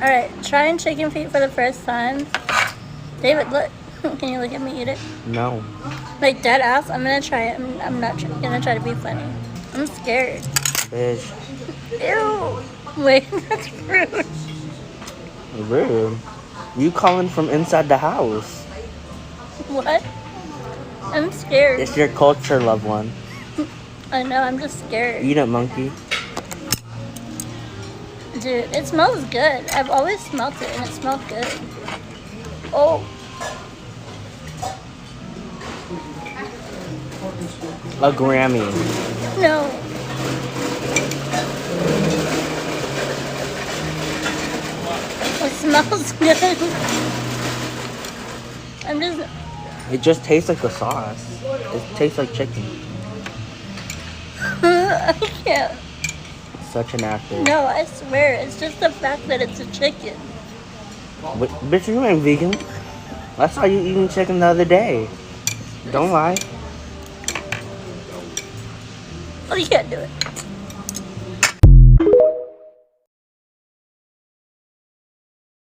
Alright, trying chicken feet for the first time. David, look. Can you look at me eat it? No. Like dead ass? I'm gonna try it. I'm not gonna try to be funny. I'm scared. Bitch. Ew. Wait, that's rude. Rude. You calling from inside the house. What? I'm scared. It's your culture, loved one. I know, I'm just scared. Eat it, monkey. Dude, it smells good. I've always smelled it and it smelled good. Oh. A Grammy. No. It smells good. I'm just... It just tastes like a sauce. It tastes like chicken. I can't. Such an actor. No, I swear. It's just the fact that it's a chicken. But, bitch, you ain't vegan. I saw you eating chicken the other day. Don't lie. Oh, you can't do it.